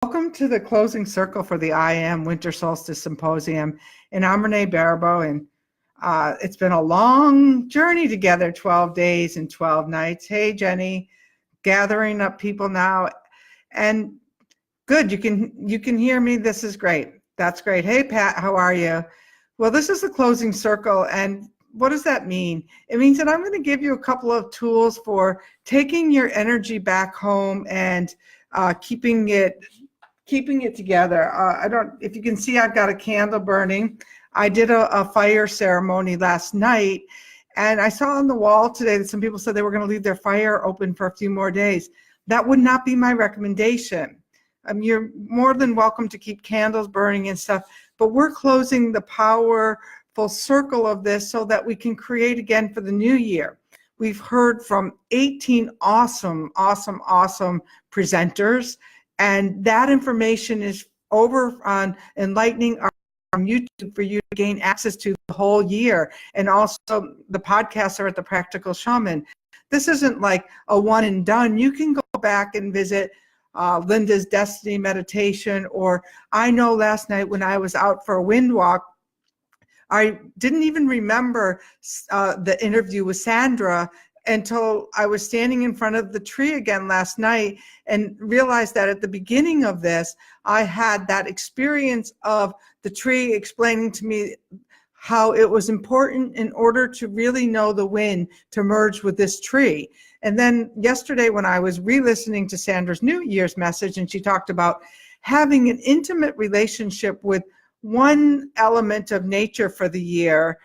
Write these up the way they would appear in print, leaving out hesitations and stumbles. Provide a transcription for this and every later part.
Welcome to the closing circle for the IM Winter Solstice Symposium. And I'm Renee Baribeau, and it's been a long journey together, 12 days and 12 nights. Hey, Jenny, gathering up people now. And good, you can hear me. This is great. That's great. Hey, Pat, how are you? Well, this is the closing circle, and what does that mean? It means that I'm going to give you a couple of tools for taking your energy back home and keeping it together. If you can see, I've got a candle burning. I did a fire ceremony last night, and I saw on the wall today that some people said they were going to leave their fire open for a few more days. That would not be my recommendation. You're more than welcome to keep candles burning and stuff, but we're closing the powerful circle of this so that we can create again for the new year. We've heard from 18 awesome presenters, and that information is over on Enlightening on YouTube for you to gain access to the whole year. And also the podcasts are at the Practical Shaman. This isn't like a one and done. You can go back and visit Linda's Destiny Meditation, or I know last night when I was out for a wind walk, I didn't even remember the interview with Sandra until I was standing in front of the tree again last night and realized that at the beginning of this, I had that experience of the tree explaining to me how it was important in order to really know the wind to merge with this tree. And then yesterday when I was re-listening to Sandra's New Year's message, and she talked about having an intimate relationship with one element of nature for the year,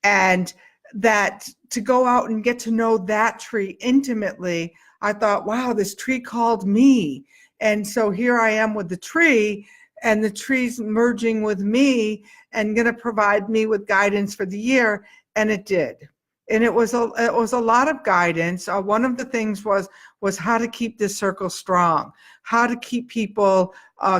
and that to go out and get to know that tree intimately, I thought, wow, this tree called me. And so here I am with the tree, and the tree's merging with me and going to provide me with guidance for the year. And it did. And it was a lot of guidance. One of the things was how to keep this circle strong, how to keep people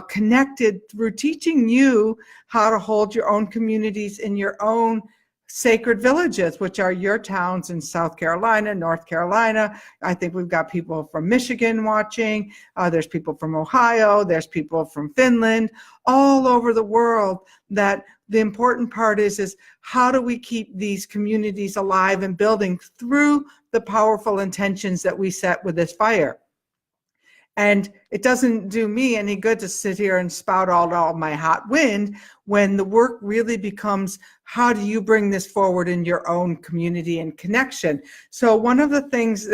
connected through teaching you how to hold your own communities in your own sacred villages, which are your towns in South Carolina, North Carolina. I think we've got people from Michigan watching. There's people from Ohio. There's people from Finland, all over the world. That the important part is how do we keep these communities alive and building through the powerful intentions that we set with this fire. And it doesn't do me any good to sit here and spout out all my hot wind when the work really becomes, how do you bring this forward in your own community and connection? So one of the things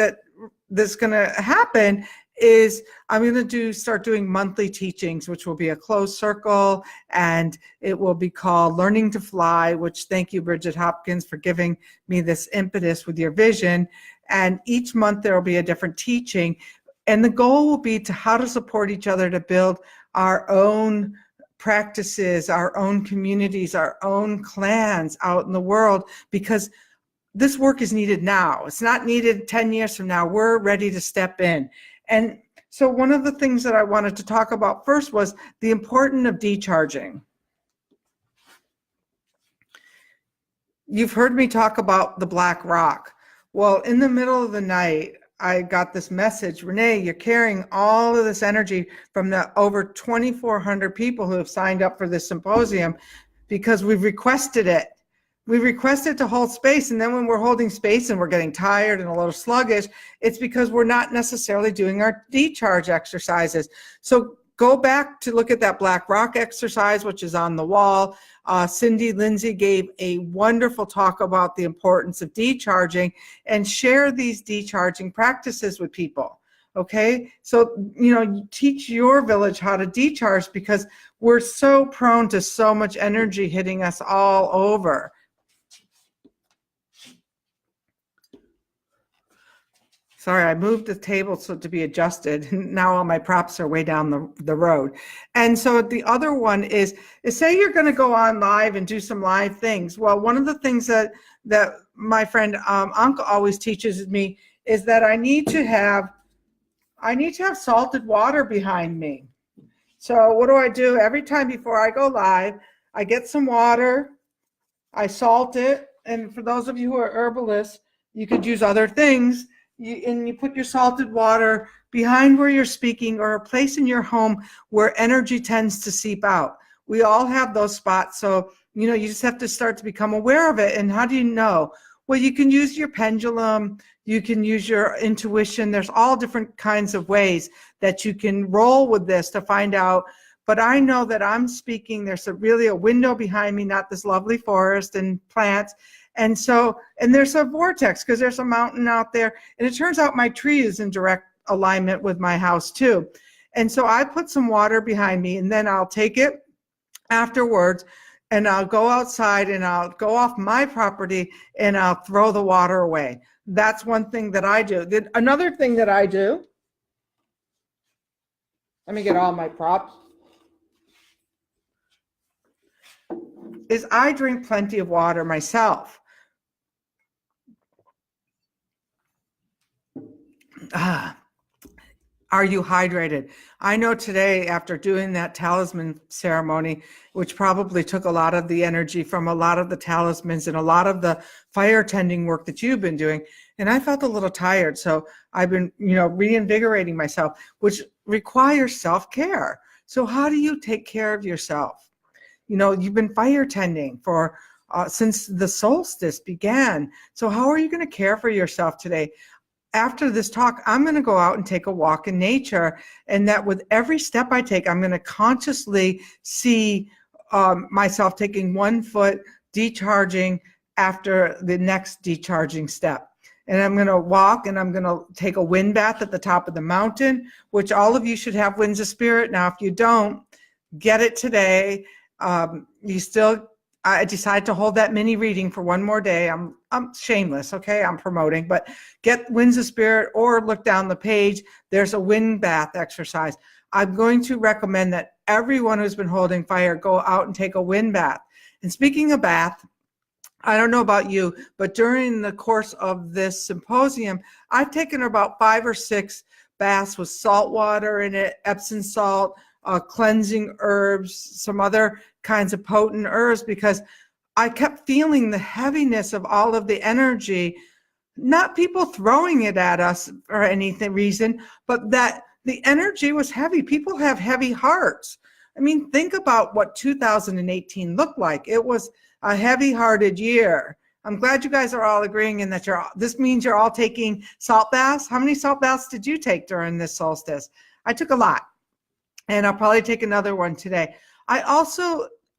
that's going to happen is I'm going to start doing monthly teachings, which will be a closed circle, and it will be called Learning to Fly, which thank you, Bridget Hopkins, for giving me this impetus with your vision. And each month there will be a different teaching. And the goal will be to how to support each other to build our own practices, our own communities, our own clans out in the world, because this work is needed now. It's not needed 10 years from now. We're ready to step in. And so one of the things that I wanted to talk about first was the importance of decharging. You've heard me talk about the black rock. Well, in the middle of the night, I got this message, Renee, you're carrying all of this energy from the over 2,400 people who have signed up for this symposium because we've requested it. We requested to hold space, and then when we're holding space and we're getting tired and a little sluggish, it's because we're not necessarily doing our decharge exercises. So go back to look at that black rock exercise, which is on the wall. Cindy Lindsay gave a wonderful talk about the importance of decharging, and share these decharging practices with people. Okay, so teach your village how to decharge, because we're so prone to so much energy hitting us all over. Sorry, I moved the table so to be adjusted. Now all my props are way down the road. And so the other one is say you're going to go on live and do some live things. Well, one of the things that my friend Anka always teaches me is that I need to have salted water behind me. So what do? Every time before I go live, I get some water, I salt it, and for those of you who are herbalists, you could use other things. You put your salted water behind where you're speaking, or a place in your home where energy tends to seep out. We all have those spots. So, you just have to start to become aware of it. And how do you know? Well, you can use your pendulum, you can use your intuition. There's all different kinds of ways that you can roll with this to find out. But I know that I'm speaking, there's really a window behind me, not this lovely forest and plants. And there's a vortex because there's a mountain out there. And it turns out my tree is in direct alignment with my house too. And so I put some water behind me, and then I'll take it afterwards, and I'll go outside and I'll go off my property and I'll throw the water away. That's one thing that I do. Another thing that I do, let me get all my props, is I drink plenty of water myself. Are you hydrated? I know today, after doing that talisman ceremony, which probably took a lot of the energy from a lot of the talismans and a lot of the fire tending work that you've been doing, and I felt a little tired. So I've been, reinvigorating myself, which requires self-care. So how do you take care of yourself? You've been fire tending for since the solstice began. So how are you going to care for yourself today? After this talk, I'm going to go out and take a walk in nature, and that with every step I take, I'm going to consciously see myself taking one foot, decharging after the next decharging step. And I'm going to walk, and I'm going to take a wind bath at the top of the mountain, which all of you should have winds of spirit. Now, if you don't, get it today. I decided to hold that mini reading for one more day. I'm shameless, okay? I'm promoting, but get winds of spirit or look down the page. There's a wind bath exercise. I'm going to recommend that everyone who's been holding fire go out and take a wind bath. And speaking of bath, I don't know about you, but during the course of this symposium, I've taken about 5 or 6 baths with salt water in it, Epsom salt, cleansing herbs, some other kinds of potent herbs, because I kept feeling the heaviness of all of the energy, not people throwing it at us for any reason, but that the energy was heavy. People have heavy hearts. I mean, think about what 2018 looked like. It was a heavy-hearted year. I'm glad you guys are all agreeing and that this means you're all taking salt baths. How many salt baths did you take during this solstice? I took a lot, and I'll probably take another one today.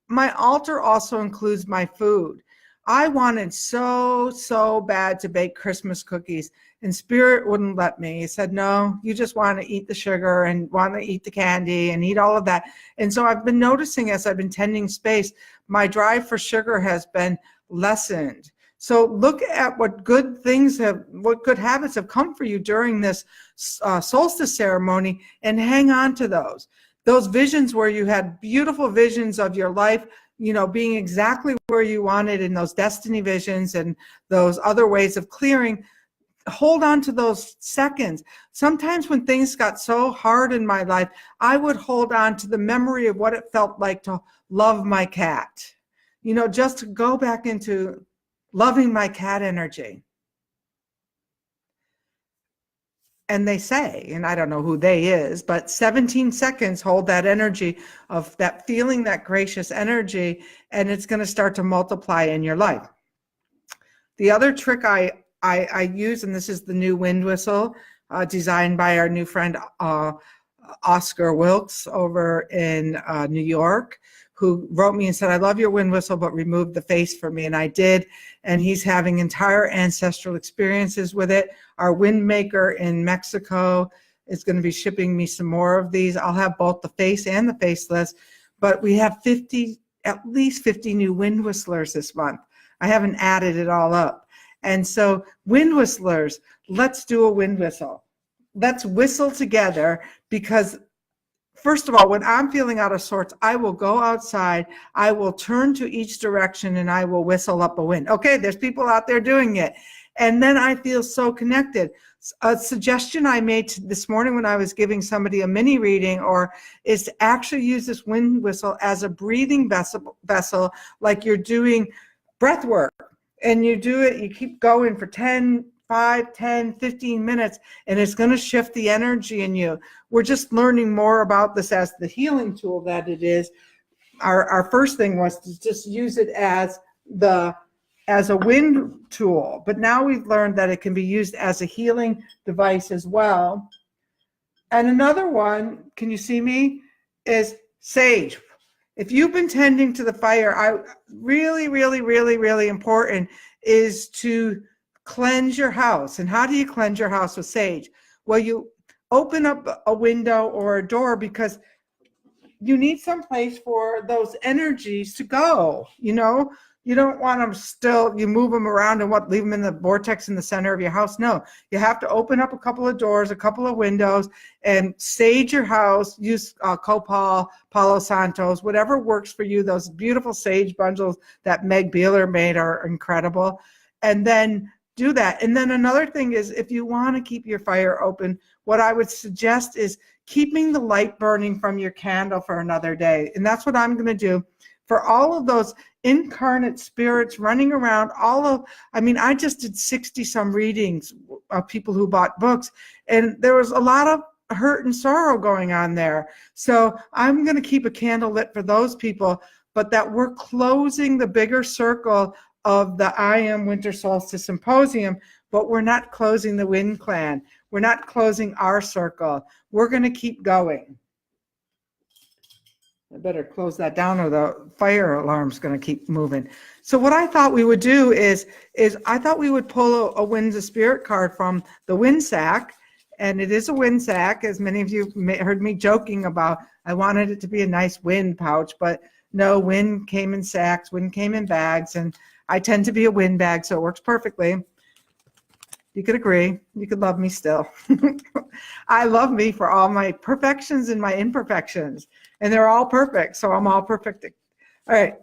My altar also includes my food. I wanted so bad to bake Christmas cookies, and Spirit wouldn't let me. He said, no, you just want to eat the sugar and want to eat the candy and eat all of that. And so I've been noticing, as I've been tending space, my drive for sugar has been lessened. So look at what good habits have come for you during this solstice ceremony, and hang on to those. Those visions where you had beautiful visions of your life, being exactly where you wanted, in those destiny visions and those other ways of clearing. Hold on to those seconds. Sometimes when things got so hard in my life, I would hold on to the memory of what it felt like to love my cat. Just to go back into loving my cat energy. And they say, and I don't know who they is, but 17 seconds, hold that energy of that feeling, that gracious energy, and it's going to start to multiply in your life. The other trick I use, and this is the new wind whistle designed by our new friend Oscar Wilkes over in New York, who wrote me and said, I love your wind whistle, but remove the face for me. And I did. And he's having entire ancestral experiences with it. Our wind maker in Mexico is going to be shipping me some more of these. I'll have both the face and the faceless, but we have at least 50 new wind whistlers this month. I haven't added it all up. And so wind whistlers, let's do a wind whistle. Let's whistle together, because first of all, when I'm feeling out of sorts, I will go outside, I will turn to each direction, and I will whistle up a wind. Okay, there's people out there doing it. And then I feel so connected. A suggestion I made this morning when I was giving somebody a mini reading is to actually use this wind whistle as a breathing vessel, like you're doing breath work. And you do it, you keep going for 10, 5, 10, 15 minutes, and it's going to shift the energy in you. We're just learning more about this as the healing tool that it is. Our first thing was to just use it as a wind tool, but now we've learned that it can be used as a healing device as well. And another one, can you see me, is sage. If you've been tending to the fire, really, really, really, really important is to cleanse your house. And how do you cleanse your house with sage? Well, you open up a window or a door because you need some place for those energies to go. You don't want them still, you move them around and leave them in the vortex in the center of your house. No, you have to open up a couple of doors, a couple of windows, and sage your house. Use copal, Palo Santos, whatever works for you. Those beautiful sage bundles that Meg Beeler made are incredible. And then do that. And then another thing is, if you want to keep your fire open, what I would suggest is keeping the light burning from your candle for another day. And that's what I'm going to do for all of those incarnate spirits running around. I just did 60 some readings of people who bought books, and there was a lot of hurt and sorrow going on there. So I'm going to keep a candle lit for those people, but that we're closing the bigger circle of the I Am Winter Solstice Symposium, but we're not closing the Wind Clan. We're not closing our circle. We're going to keep going. I better close that down or the fire alarm's going to keep moving. So what I thought we would do is I thought we would pull a Winds of Spirit card from the Wind Sack. And it is a wind sack, as many of you heard me joking about. I wanted it to be a nice wind pouch, but no, wind came in sacks, wind came in bags, and I tend to be a wind bag, so it works perfectly. You could agree. You could love me still. I love me for all my perfections and my imperfections, and they're all perfect, so I'm all perfect. All right,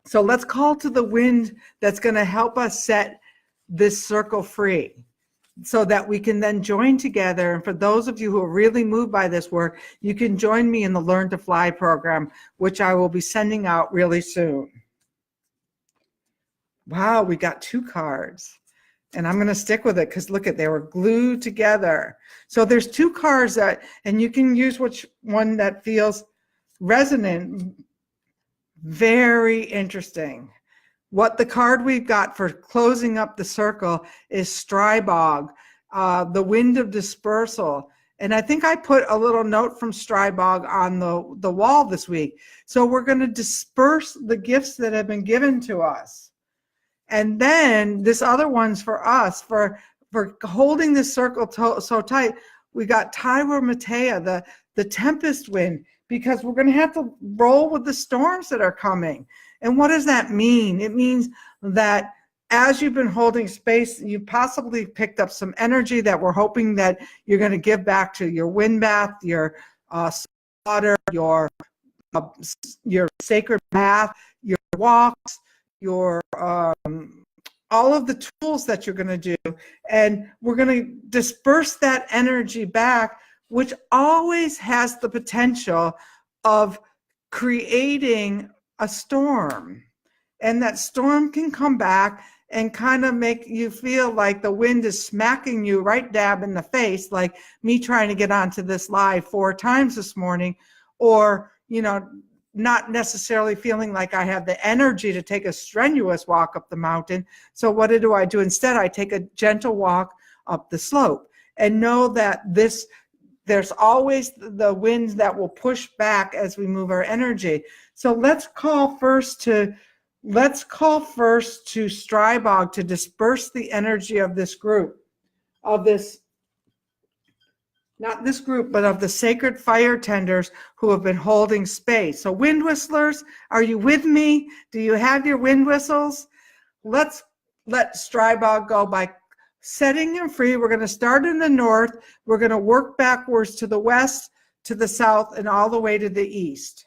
so let's call to the wind that's going to help us set this circle free, so that we can then join together. And for those of you who are really moved by this work, you can join me in the Learn to Fly program, which I will be sending out really soon. Wow, we got 2 cards. And I'm going to stick with it because look at, they were glued together. So there's 2 cards and you can use which one that feels resonant. Very interesting. What the card we've got for closing up the circle is Strybog, the wind of dispersal. And I think I put a little note from Strybog on the wall this week. So we're going to disperse the gifts that have been given to us. And then this other one's for us, for holding this circle so tight. We got Tyra Matea, the tempest wind, because we're going to have to roll with the storms that are coming. And what does that mean? It means that as you've been holding space, you possibly picked up some energy that we're hoping that you're going to give back to your wind bath, your water, your sacred bath, your walks, your all of the tools that you're going to do. And we're going to disperse that energy back, which always has the potential of creating a storm. And that storm can come back and kind of make you feel like the wind is smacking you right dab in the face, like me trying to get onto this live 4 times this morning, or, not necessarily feeling like I have the energy to take a strenuous walk up the mountain. So what do? Instead, I take a gentle walk up the slope and know that there's always the winds that will push back as we move our energy. So let's call first to Strybog to disperse the energy of this group, not this group, but of the sacred fire tenders who have been holding space. So wind whistlers, are you with me? Do you have your wind whistles? Let's let Strybog go by setting him free. We're going to start in the north. We're going to work backwards to the west, to the south, and all the way to the east.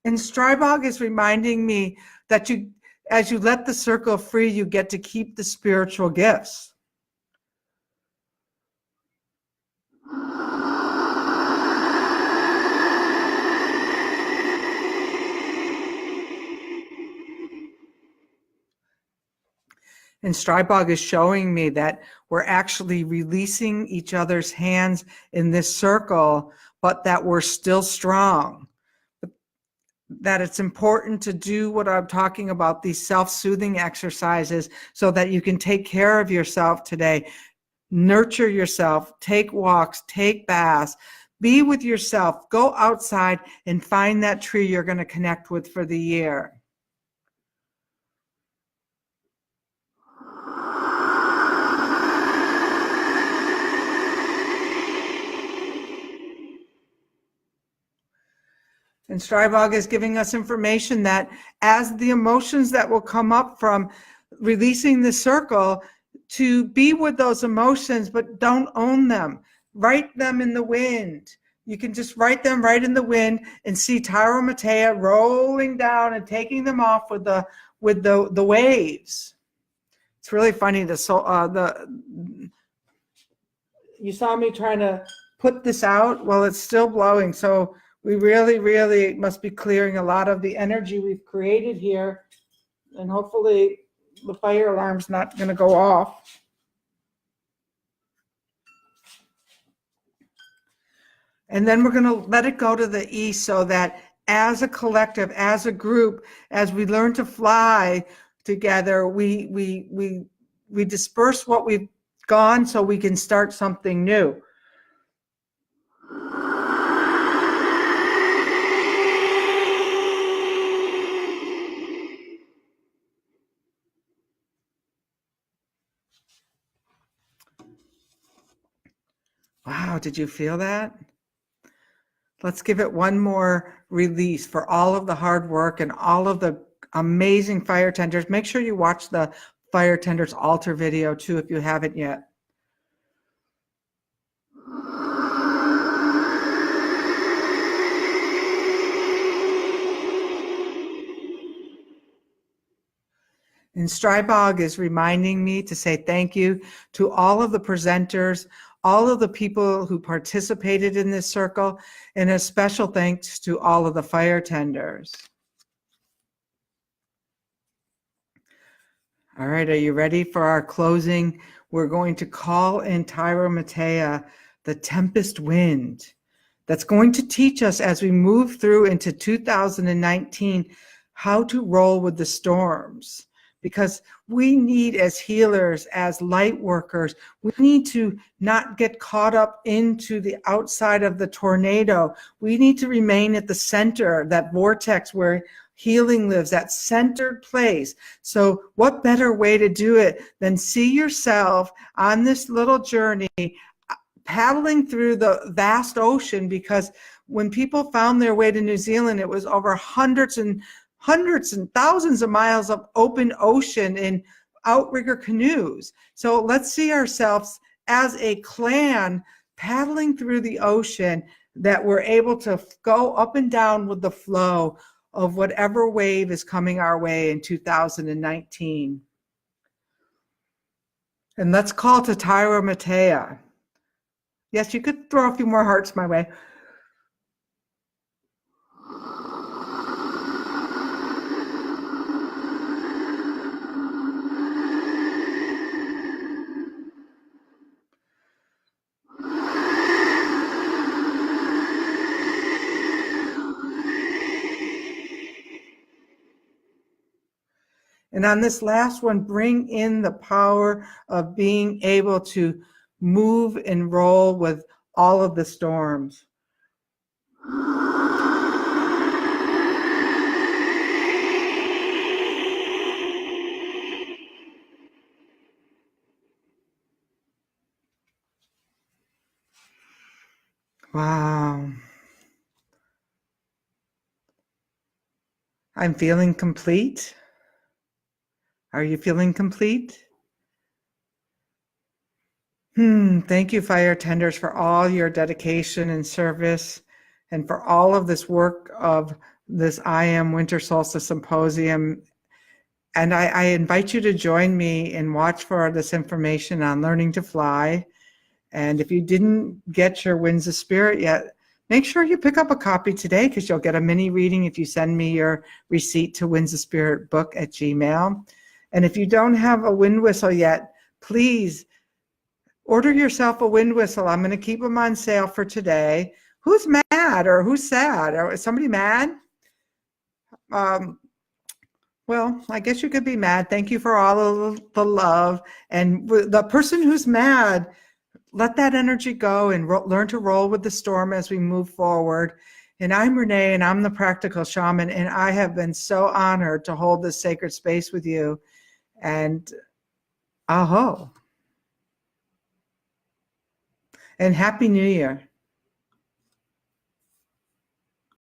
And Strybog is reminding me that as you let the circle free, you get to keep the spiritual gifts. And Strybog is showing me that we're actually releasing each other's hands in this circle, but that we're still strong. That it's important to do what I'm talking about, these self-soothing exercises, so that you can take care of yourself today. Nurture yourself, take walks, take baths, be with yourself, go outside and find that tree you're going to connect with for the year. And Strybog is giving us information that as the emotions that will come up from releasing the circle, to be with those emotions, but don't own them. Write them in the wind. You can just write them right in the wind and see Tyra Matea rolling down and taking them off with the waves. It's really funny. You saw me trying to put this out. Well, it's still blowing. So we really, really must be clearing a lot of the energy we've created here. And hopefully the fire alarm's not going to go off. And then we're going to let it go to the east, so that as a collective, as a group, as we learn to fly together, we disperse what we've gone so we can start something new. Wow, did you feel that? Let's give it one more release for all of the hard work and all of the amazing fire tenders. Make sure you watch the fire tenders altar video too if you haven't yet. And Strybog is reminding me to say thank you to all of the presenters, all of the people who participated in this circle, and a special thanks to all of the fire tenders. All right, are you ready for our closing? We're going to call in Tyra Matea, the tempest wind, that's going to teach us as we move through into 2019 how to roll with the storms. Because we need, as healers, as light workers, we need to not get caught up into the outside of the tornado. We need to remain at the center, that vortex where healing lives, that centered place. So what better way to do it than see yourself on this little journey, paddling through the vast ocean? Because when people found their way to New Zealand, it was over hundreds and thousands of miles of open ocean in outrigger canoes. So let's see ourselves as a clan paddling through the ocean, that we're able to go up and down with the flow of whatever wave is coming our way in 2019. And let's call to Tyra Matea. Yes, you could throw a few more hearts my way. And on this last one, bring in the power of being able to move and roll with all of the storms. Wow. I'm feeling complete. Are you feeling complete? Thank you, fire tenders, for all your dedication and service, and for all of this work of this I Am Winter Solstice Symposium. And I invite you to join me and watch for this information on learning to fly. And if you didn't get your Winds of Spirit yet, make sure you pick up a copy today, because you'll get a mini reading if you send me your receipt to windsofspiritbook@gmail.com. And if you don't have a wind whistle yet, please order yourself a wind whistle. I'm going to keep them on sale for today. Who's mad or who's sad? Or is somebody mad? Well, I guess you could be mad. Thank you for all of the love. And the person who's mad, let that energy go and learn to roll with the storm as we move forward. And I'm Renee, and I'm the Practical Shaman, and I have been so honored to hold this sacred space with you. And aho. And Happy New Year.